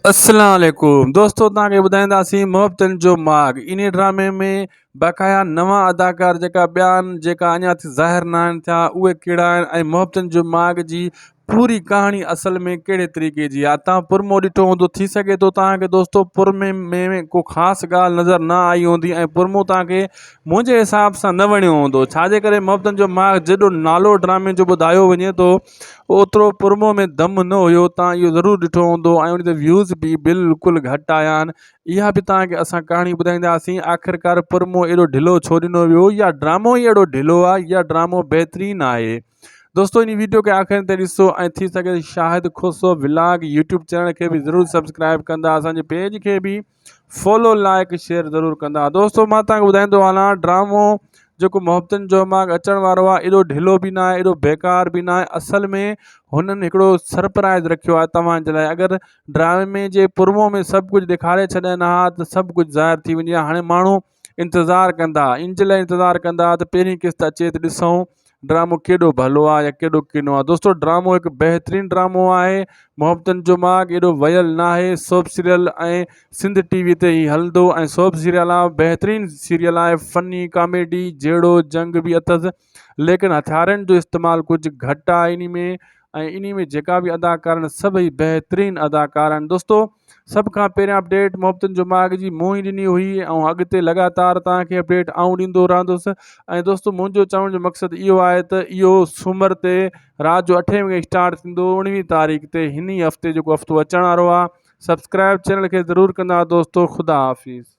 अस्सलाम वालेकुम दोस्तों, तव्हांखे ॿुधाईंदासीं मुहब्बतनि जो माॻ। इन ड्रामे में बाक़ाया नवां अदाकार जेका ॿिया आहिनि, जेका अञा ज़ाहिर न आहिनि थिया, उहे कहिड़ा आहिनि ऐं मुहब्बतनि जो माॻ जी पूरी कहाणी असल में कहिड़े तरीक़े जी आहे। तव्हां पुरमो ॾिठो हूंदो, थी सघे थो तव्हांखे दोस्तो पुरमे में को ख़ासि ॻाल्हि नज़र न आई हूंदी ऐं पुरमो तव्हांखे मुंहिंजे हिसाब सां न वणियो हूंदो। छाजे करे मुहब्बतनि जो माॻ जेॾो नालो ड्रामे जो ॿुधायो वञे थो, ओतिरो पुरमो में दम न हुयो। तव्हां इहो ज़रूरु ॾिठो हूंदो ऐं उन ते व्यूज़ बि बिल्कुलु घटि आया आहिनि। इहा बि तव्हांखे असां कहाणी ॿुधाईंदासीं। आख़िरकार पुरमो एॾो ढिलो छो ॾिनो वियो, या ड्रामो ई अहिड़ो ढिलो आहे, या ड्रामो बहितरीनु आहे। दोस्तों, इन वीडियो के आख़िर ते ॾिसो ऐं थी सघे शाहिद खुसो व्लॉग यूट्यूब चैनल खे बि ज़रूरु सब्सक्राइब कंदा, असांजे पेज खे बि फॉलो लाइक शेयर ज़रूरु कंदा। दोस्तों, मां तव्हांखे ॿुधाईंदो हलां, ड्रामो जेको मुहब्बतनि जो माॻ अचण वारो आहे, एॾो ढिलो बि न आहे, एॾो बेकार बि न आहे। असल में हुननि हिकिड़ो सरप्राइज़ रखियो आहे तव्हांजे लाइ। अगरि ड्रामे जे पुरमो में सभु कुझु ॾेखारे छॾनि हा त सभु कुझु ज़ाहिर थी वञे हा। हाणे माण्हू इंतज़ारु कंदा, इन जे लाइ इंतज़ारु कंदा त पहिरीं क़िस्त अचे त ॾिसूं ड्रामो केॾो भलो आहे या केॾो किनो आहे। दोस्तों, ड्रामो हिकु बहितरीनु ड्रामो आहे। मुहब्बतनि जो माॻ एॾो वयल न आहे। सोप सीरियल ऐं सिंध टीवी ते ई हलंदो ऐं सोप सीरियल आहे, बहितरीनु सीरियल आहे। फ़नी कॉमेडी जहिड़ो जंग बि अथसि, लेकिन हथियारनि जो इस्तेमालु कुझु घटि आहे इन में। ऐं इन में जेका बि अदाकार आहिनि सभई बहितरीनु अदाकार आहिनि। दोस्तों, सभ खां पहिरियां अपडेट मुहब्बतनि जो माॻ जी मूं ई ॾिनी हुई ऐं अॻिते लगातार तव्हांखे अपडेट आऊं ॾींदो रहंदुसि। ऐं दोस्तों, मुंहिंजो चवण जो मक़सदु इहो आहे त इहो सूमर ते राति जो 8 वॻे स्टार्ट थींदो, 19 तारीख़ ते, हिन हफ़्ते जेको हफ़्तो अचण वारो आहे। सब्सक्राइब चैनल खे ज़रूरु कंदा दोस्तों। ख़ुदा हाफ़िज़।